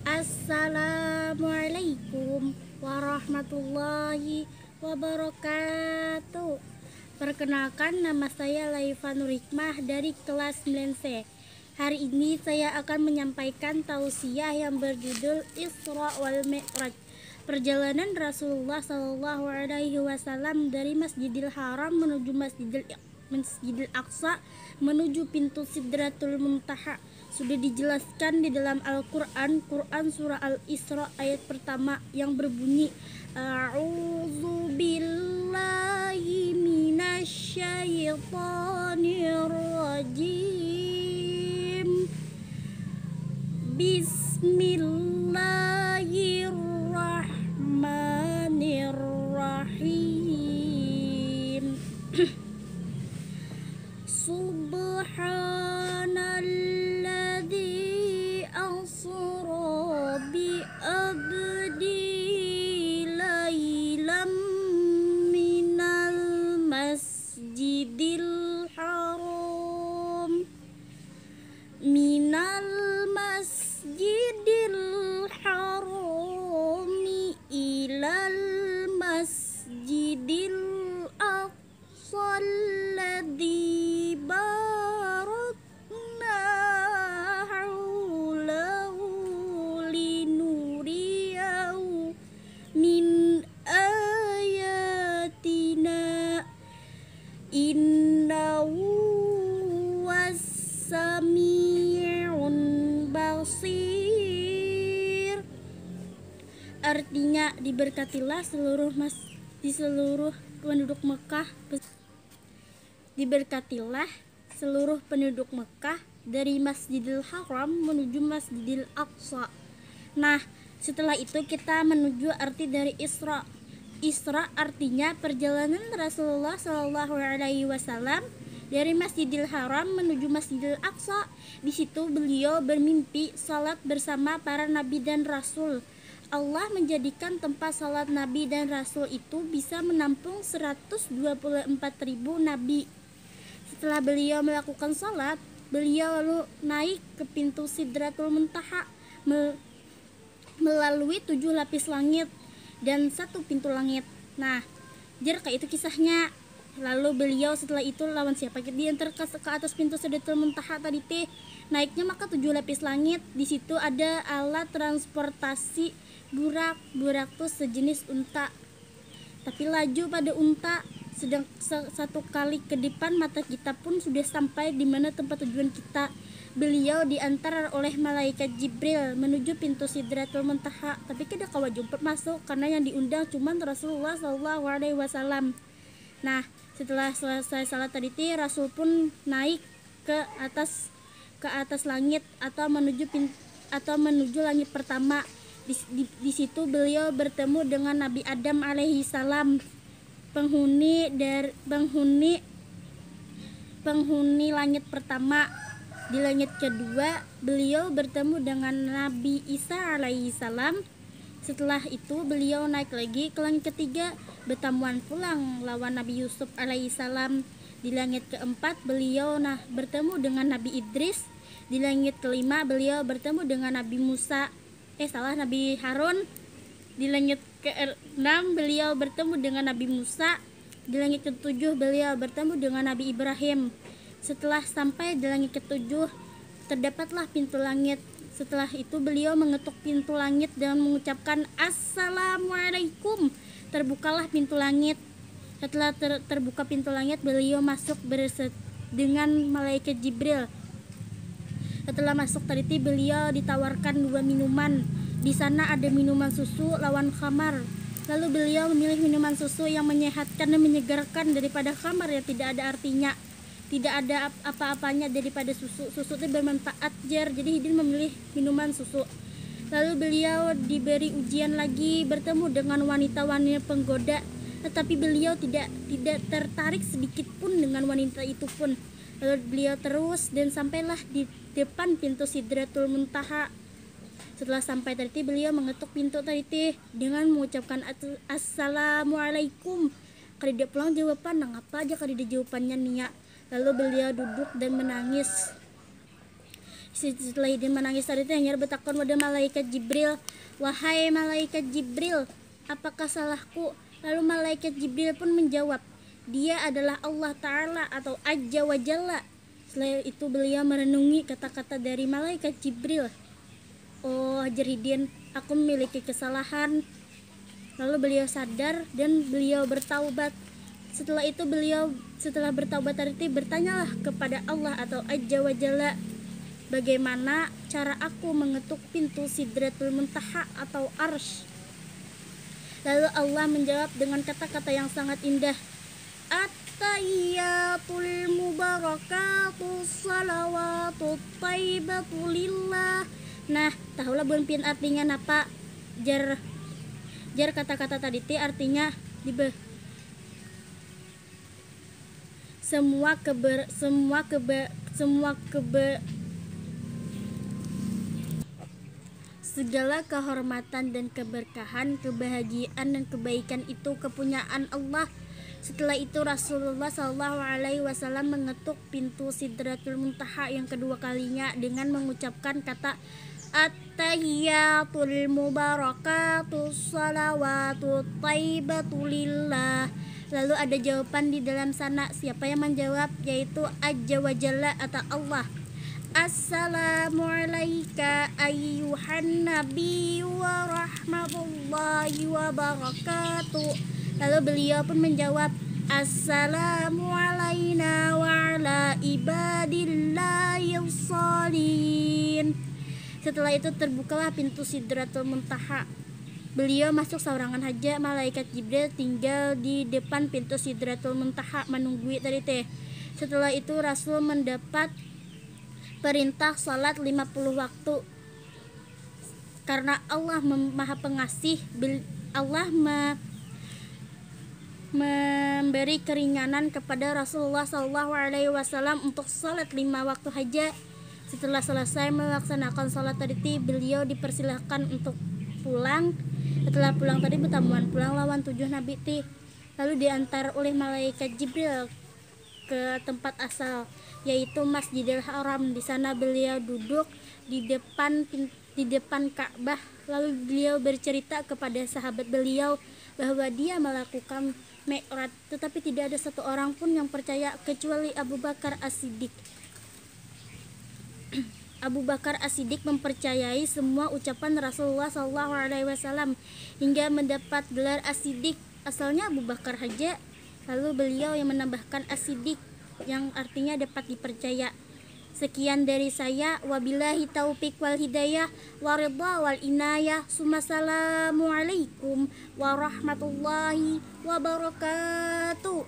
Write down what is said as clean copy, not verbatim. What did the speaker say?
Assalamualaikum warahmatullahi wabarakatuh. Perkenalkan, nama saya Laifa Nurhikmah dari kelas 9C. Hari ini saya akan menyampaikan tausiah yang berjudul Isra wal Mi'raj. Perjalanan Rasulullah Shallallahu Alaihi Wasallam dari Masjidil Haram menuju Masjidil Aqsa menuju pintu Sidratul Muntaha sudah dijelaskan di dalam Al-Quran surah Al-Isra ayat pertama yang berbunyi A'udzu billahi minasyaitonir rajim. Bismillahirrahmanirrahim. Subhanalladzi asra bi abdi lailam minal masjidil haram ilal masjidil aqsa alladzi barakna haulahu linuriyahu min ayatina innahu was-sami'un basir. Artinya, diberkatilah seluruh penduduk Mekah. Diberkatilah seluruh penduduk Mekah dari Masjidil Haram menuju Masjidil Aqsa. Nah, setelah itu kita menuju arti dari Isra. Isra artinya perjalanan Rasulullah Shallallahu Alaihi Wasallam dari Masjidil Haram menuju Masjidil Aqsa. Di situ beliau bermimpi salat bersama para nabi dan rasul. Allah menjadikan tempat salat nabi dan rasul itu bisa menampung 124.000 nabi. Setelah beliau melakukan salat, beliau lalu naik ke pintu Sidratul Muntaha melalui 7 lapis langit dan 1 pintu langit. Nah, kayak itu kisahnya. Lalu beliau setelah itu lawan siapa? Dia diantar ke atas pintu Sidratul Muntaha tadi teh. Naiknya maka 7 lapis langit. Di situ ada alat transportasi burak tuh sejenis unta. Tapi laju pada unta. Sedang satu kali ke depan mata kita pun sudah sampai di mana tempat tujuan kita. Beliau diantar oleh malaikat Jibril menuju pintu Sidratul Muntaha. Tapi kada kawa jumpa masuk karena yang diundang cuma Rasulullah Shallallahu Alaihi Wasallam. Nah, setelah selesai salat tadi Rasul pun naik ke atas langit atau menuju langit pertama. Di situ beliau bertemu dengan Nabi Adam alaihi salam, penghuni langit pertama. Di langit kedua beliau bertemu dengan Nabi Isa alaihi salam. Setelah itu beliau naik lagi ke langit ketiga, bertemuan pulang lawan Nabi Yusuf alaihi salam. Di langit keempat beliau bertemu dengan Nabi Idris. Di langit kelima beliau bertemu dengan Nabi Harun. Di langit ke-6 beliau bertemu dengan Nabi Musa. Di langit ke-7 beliau bertemu dengan Nabi Ibrahim. Setelah sampai di langit ke-7 terdapatlah pintu langit. Setelah itu beliau mengetuk pintu langit dan mengucapkan Assalamualaikum. Terbukalah pintu langit. Setelah terbuka pintu langit, beliau masuk dengan malaikat Jibril. Setelah masuk tadi beliau ditawarkan 2 minuman. Di sana ada minuman susu lawan khamar. Lalu beliau memilih minuman susu yang menyehatkan dan menyegarkan daripada khamar yang tidak ada artinya. Tidak ada apa-apanya daripada susu. Susu itu bermanfaat jadi Hidin memilih minuman susu. Lalu beliau diberi ujian lagi, bertemu dengan wanita-wanita penggoda. Tetapi beliau tidak tertarik sedikit pun dengan wanita itu pun. Lalu beliau terus dan sampailah di depan pintu Sidratul Muntaha. Setelah sampai tadi beliau mengetuk pintu tadi dengan mengucapkan Assalamualaikum. Kada pulang jawaban, apa aja kada jawabannya niat. Lalu beliau duduk dan menangis. Setelah dia menangis tadi teh nyar betakon pada malaikat Jibril, wahai malaikat Jibril, apakah salahku? Lalu malaikat Jibril pun menjawab, dia adalah Allah Ta'ala atau Azza wa Jalla. Setelah itu beliau merenungi kata-kata dari malaikat Jibril. Oh Jaridin, aku memiliki kesalahan. Lalu beliau sadar dan beliau bertaubat. Setelah bertaubat tadi bertanyalah kepada Allah atau Azza wa Jalla, bagaimana cara aku mengetuk pintu Sidratul Muntaha atau Arsy? Lalu Allah menjawab dengan kata-kata yang sangat indah, At-tayyatul mubarakatus salawatut taibatu lillah. Nah, tahulah bunpin artinya napa? Jar kata-kata tadi teh artinya segala kehormatan dan keberkahan, kebahagiaan dan kebaikan itu kepunyaan Allah. Setelah itu Rasulullah SAW mengetuk pintu Sidratul Muntaha yang kedua kalinya dengan mengucapkan kata At-tayyatul mubarakatus salawatut taibatu lillah. Lalu ada jawaban di dalam sana. Siapa yang menjawab? Yaitu Azza wa Jalla atau Allah. Assalamu alayka ayyuhan nabi wa rahmatullahi wa barakatuh. Lalu beliau pun menjawab, Assalamu alayna wa ala ibadillahi sholihin. Setelah itu terbukalah pintu Sidratul Muntaha. Beliau masuk saurangan haja. Malaikat Jibril tinggal di depan pintu Sidratul Muntaha menunggui tadi teh. Setelah itu Rasul mendapat perintah salat 50 waktu. Karena Allah Maha Pengasih, Allah memberi keringanan kepada Rasulullah SAW untuk salat 5 waktu haja. Setelah selesai melaksanakan salat tadi, beliau dipersilahkan untuk pulang. Setelah pulang tadi bertamuan pulang lawan 7 nabi ti. Lalu diantar oleh malaikat Jibril ke tempat asal, yaitu Masjidil Haram. Di sana beliau duduk di depan Ka'bah. Lalu beliau bercerita kepada sahabat beliau bahwa dia melakukan Mi'raj, tetapi tidak ada satu orang pun yang percaya kecuali Abu Bakar As-Siddiq. Abu Bakar As-Siddiq mempercayai semua ucapan Rasulullah SAW hingga mendapat gelar As-Siddiq. Asalnya Abu Bakar haja, lalu beliau yang menambahkan As-Siddiq yang artinya dapat dipercaya. Sekian dari saya, wabillahi taufiq wal hidayah waridha wal inayah. Assalamualaikum warahmatullahi wabarakatuh.